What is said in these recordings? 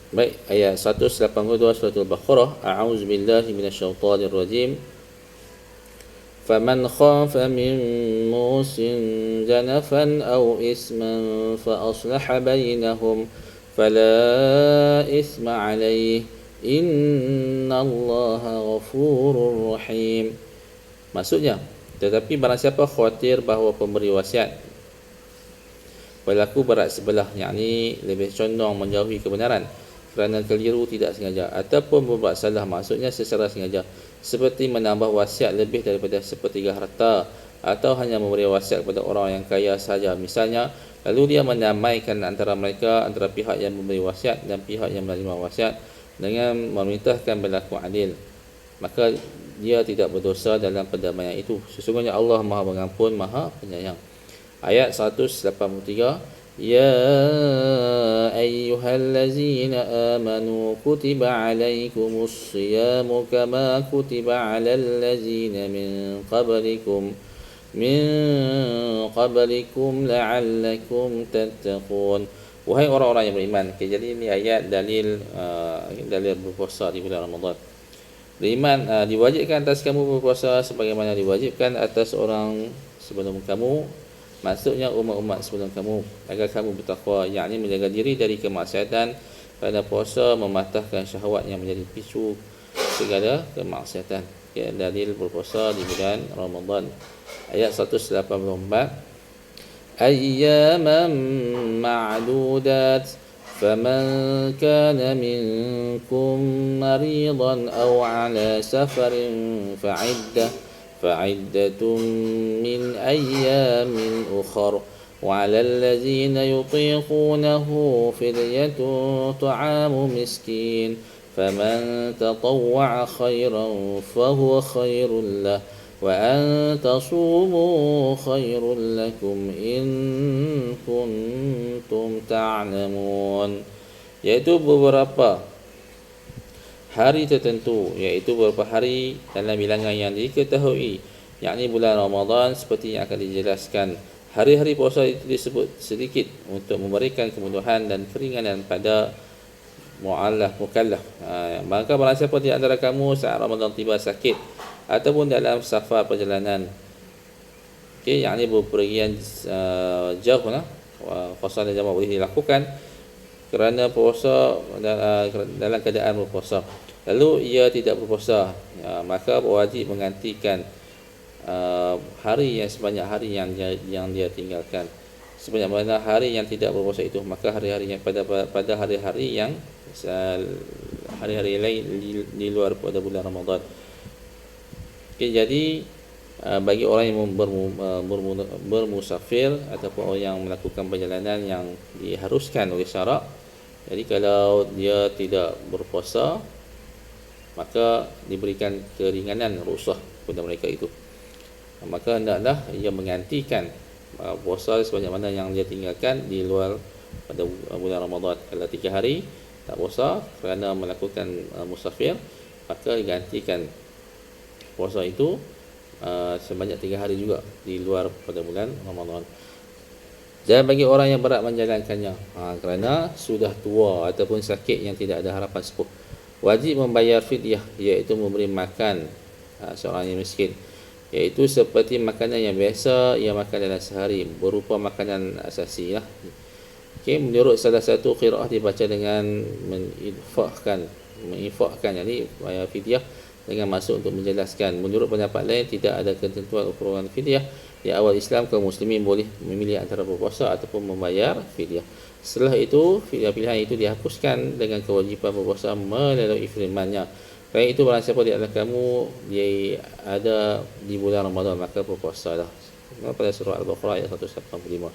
Baik, ayat 182 surah Al-Baqarah. A'udzubillahi minasyaitonir rajim. فمن خاف من موص جنفا أو إثما فأصلح بينهم فلا إثم عليه إن الله غفور رحيم. Maksudnya, tetapi barang siapa khawatir bahawa pemberi wasiat berlaku berat sebelah, yakni lebih condong menjauhi kebenaran kerana keliru tidak sengaja ataupun berbuat salah, maksudnya secara sengaja, seperti menambah wasiat lebih daripada sepertiga harta atau hanya memberi wasiat kepada orang yang kaya saja misalnya, lalu dia mendamaikan antara mereka, antara pihak yang memberi wasiat dan pihak yang menerima wasiat dengan memerintahkan berlaku adil, maka dia tidak berdosa dalam perdamaian itu. Sesungguhnya Allah Maha Pengampun, Maha Penyayang. Ayat 183. يا أيها الذين آمنوا كتب عليكم الصيام كما كتب على الذين من قبلكم لعلكم تتقون. Wahai orang-orang yang beriman. Okay, jadi ini ayat dalil berpuasa di bulan Ramadan. Beriman, diwajibkan atas kamu berpuasa sebagaimana diwajibkan atas orang sebelum kamu, maksudnya umat-umat sebelum kamu, agar kamu bertakwa, yakni menjaga diri dari kemaksiatan, kerana puasa mematahkan syahwat yang menjadi picu segala kemaksiatan. Ya, dalil berpuasa di bulan Ramadan. Ayat 184. Ayyaman ma'dudat faman kana minkum maridan aw ala safarin فعدة من أيام أخر وعلى الذين يطيقونه فدية طعام مسكين فمن تطوع خيرا فهو خير له وأن تصوموا خير لكم إن كنتم تعلمون. Yaitu beberapa hari tertentu, iaitu beberapa hari dalam bilangan yang diketahui, yakni bulan Ramadan, seperti yang akan dijelaskan. Hari-hari puasa itu disebut sedikit untuk memberikan kemudahan dan keringanan pada mukallaf. Maka barang siapa di antara kamu saat Ramadan tiba sakit ataupun dalam safar perjalanan, yakni berpergian jauh, puasa dan jamak boleh dilakukan kerana puasa dalam keadaan berpuasa, lalu ia tidak berpuasa, maka berwajib menggantikan hari yang sebanyak hari yang dia tinggalkan, sebanyak mana hari yang tidak berpuasa itu, maka hari-hari yang pada hari-hari yang hari-hari lain di luar pada bulan Ramadan. Jadi bagi orang yang bermusafir ataupun orang yang melakukan perjalanan yang diharuskan oleh syarak, jadi kalau dia tidak berpuasa, maka diberikan keringanan rukhsah kepada mereka itu. Maka hendaklah ia menggantikan puasa sebanyak mana yang dia tinggalkan di luar pada bulan Ramadan. Kalau 3 hari tak puasa kerana melakukan musafir, maka digantikan puasa itu sebanyak 3 hari juga di luar pada bulan Ramadan. Dan bagi orang yang berat menjalankannya, kerana sudah tua ataupun sakit yang tidak ada harapan sepuh, wajib membayar fidyah, iaitu memberi makan seorang yang miskin, iaitu seperti makanan yang biasa ia makan dalam sehari, berupa makanan asasi. Menurut salah satu qiraah dibaca dengan menginfakkan, yakni bayar fidyah dengan maksud untuk menjelaskan. Menurut pendapat lain, tidak ada ketentuan ukuran fidyah. Di awal Islam, kaum muslimin boleh memilih antara berpuasa ataupun membayar fidyah. Setelah itu, fidyah pilihan itu dihapuskan dengan kewajipan berpuasa melalui firman-Nya. Kerana itu, barang siapa di antara kamu dia ada di bulan Ramadan, maka berpuasalah. Pada surah Al-Baqarah ayat 185.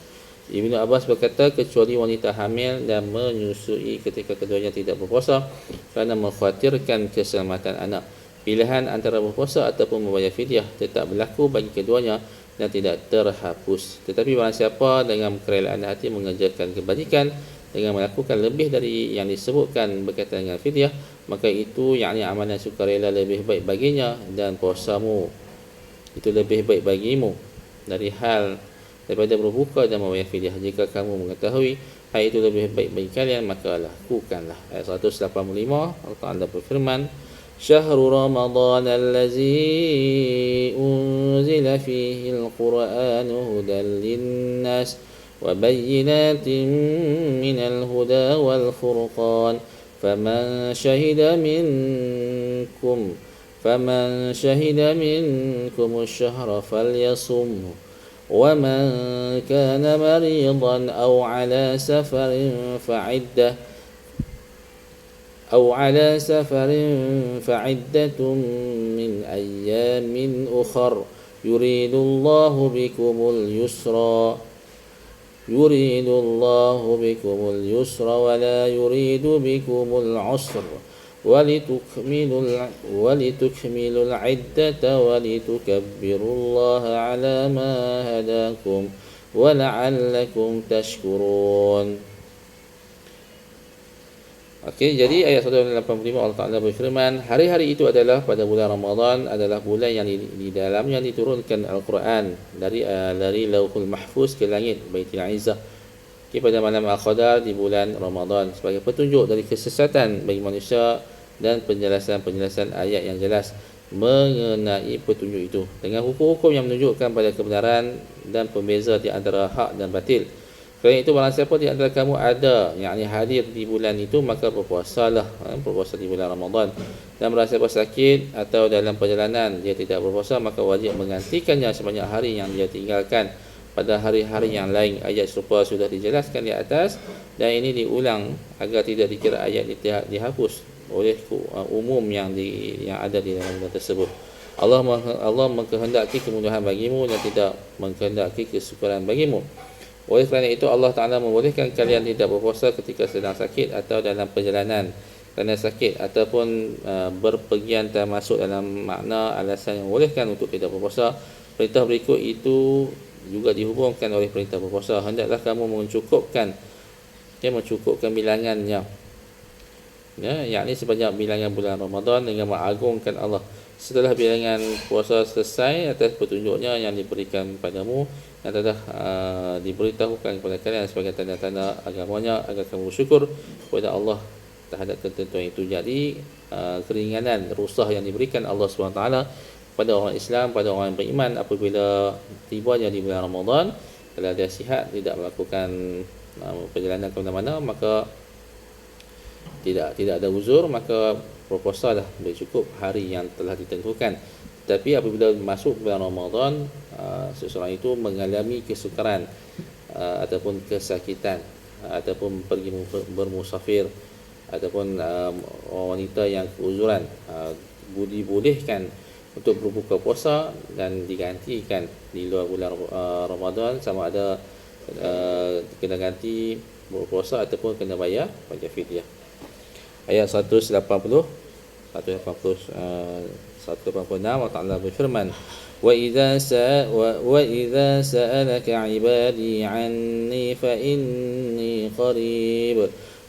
Ibnu Abbas berkata, kecuali wanita hamil dan menyusui ketika keduanya tidak berpuasa kerana mengkhawatirkan keselamatan anak, pilihan antara berpuasa ataupun membayar fidyah tetap berlaku bagi keduanya dan tidak terhapus. Tetapi barang siapa dengan kerelaan hati mengerjakan kebajikan dengan melakukan lebih dari yang disebutkan berkaitan dengan fidyah, maka itu yakni amalan sukarela lebih baik baginya, dan puasamu itu lebih baik bagimu daripada berbuka dan membayar fidyah. Jika kamu mengetahui hal itu lebih baik bagi kalian, maka lakukanlah. Ayat 185 Allah Ta'ala berfirman, Syahru Ramadan allazi unzila fihi al-Qur'anu hudan linnas wa bayyinatin minal huda wal furqan faman syahida minkum الشهر فليصمه ومن كان مريضا أو على سفر فعدة من أيام أخر يريد الله بكم اليسر ولا يريد بكم العسر ولتكملوا العدة ولتكبروا الله على ما هداكم ولعلكم تشكرون. Okey, jadi ayat 185 Allah Ta'ala berfirman, hari-hari itu adalah pada bulan Ramadan, adalah bulan yang di dalamnya diturunkan Al-Quran dari Lauhul Mahfuz ke langit Baitul Izzah pada malam Al-Qadar di bulan Ramadan sebagai petunjuk dari kesesatan bagi manusia dan penjelasan ayat yang jelas mengenai petunjuk itu dengan hukum-hukum yang menunjukkan pada kebenaran dan pembeza di antara hak dan batil. Kerana itu barang siapa di antara kamu ada yakni hadir di bulan itu, maka berpuasalah, berpuasa di bulan Ramadan. Dan barang siapa sakit atau dalam perjalanan dia tidak berpuasa, maka wajib menggantikannya sebanyak hari yang dia tinggalkan pada hari-hari yang lain. Ayat serupa sudah dijelaskan di atas dan ini diulang agar tidak dikira ayat dihapus oleh umum yang ada di dalam bulan tersebut. Allah mengkehendaki kemudahan bagimu dan tidak mengkehendaki kesukaran bagimu. Oleh kerana itu Allah Ta'ala membolehkan kalian tidak berpuasa ketika sedang sakit atau dalam perjalanan kerana sakit ataupun berpergian, termasuk dalam makna alasan yang membolehkan untuk tidak berpuasa. Perintah berikut itu juga dihubungkan oleh perintah berpuasa. Hendaklah kamu mencukupkan bilangannya, yakni sebanyak bilangan bulan Ramadan dengan mengagungkan Allah. Setelah bilangan puasa selesai atas petunjuknya yang diberikan padamu, yang telah diberitahukan kepada kalian sebagai tanda-tanda agamanya, agar kamu bersyukur kepada Allah terhadap ketentuan itu. Jadi keringanan rusah yang diberikan Allah SWT pada orang Islam, pada orang yang beriman apabila tibanya di bulan Ramadan, kalau dia sihat, tidak melakukan perjalanan ke mana-mana, maka tidak ada uzur, maka berpuasa dah lebih cukup hari yang telah ditentukan. Tapi apabila masuk bulan Ramadan, seseorang itu mengalami kesukaran ataupun kesakitan ataupun pergi bermusafir ataupun wanita yang keuzuran, dibolehkan untuk berbuka puasa dan digantikan di luar bulan Ramadan, sama ada kena ganti berpuasa ataupun kena bayar fidyah. Ayat 186 Allah Ta'ala berfirman, وَإِذَا سَأَلَكَ عِبَادِي عَنِّي فَإِنِّي قَرِيبٌ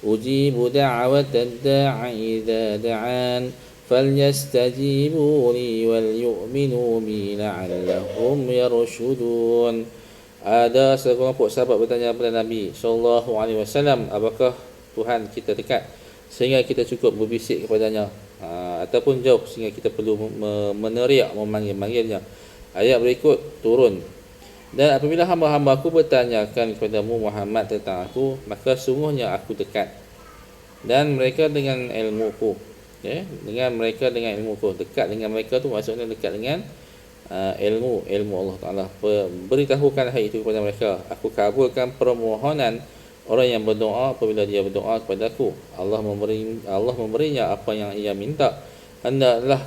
أُجِيبُ دَعْوَةَ الدَّاعِ إِذَا دَعَانِ فَلْيَسْتَجِيبُوا لِي وَلْيُؤْمِنُوا بِي لَعَلَّهُمْ يَرْشُدُونَ. Ada sekelompok sahabat bertanya kepada Nabi SAW, apakah Tuhan kita dekat sehingga kita cukup berbisik kepadanya, ataupun jauh sehingga kita perlu meneriak memanggil-manggilnya. Ayat berikut turun, dan apabila hamba-hamba aku bertanyakan kepadamu Muhammad tentang aku, maka sungguhnya aku dekat dan mereka dengan ilmuku, dengan mereka dengan ilmuku. Dekat dengan mereka tu maksudnya dekat dengan ilmu Allah Ta'ala. Beritahukan hal itu kepada mereka, aku kabulkan permohonan orang yang berdoa apabila dia berdoa kepada aku. Allah memberinya apa yang ia minta. Hendaklah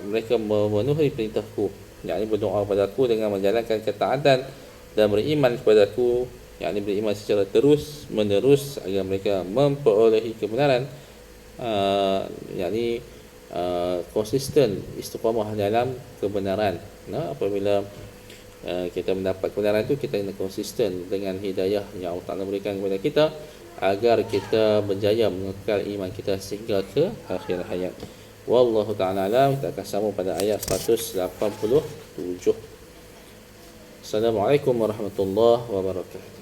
mereka memenuhi perintahku, yakni berdoa kepada aku dengan menjalankan ketaatan dan beriman kepada aku, yakni beriman secara terus menerus agar mereka memperolehi kebenaran, yakni konsisten istiqamah dalam kebenaran. Apabila kita mendapat kebenaran itu, kita kena konsisten dengan hidayah yang Allah Ta'ala berikan kepada kita agar kita berjaya mengekal iman kita sehingga ke akhir hayat. Wallahu ta'ala alam. Kita akan sambung pada ayat 187. Assalamualaikum warahmatullahi wabarakatuh.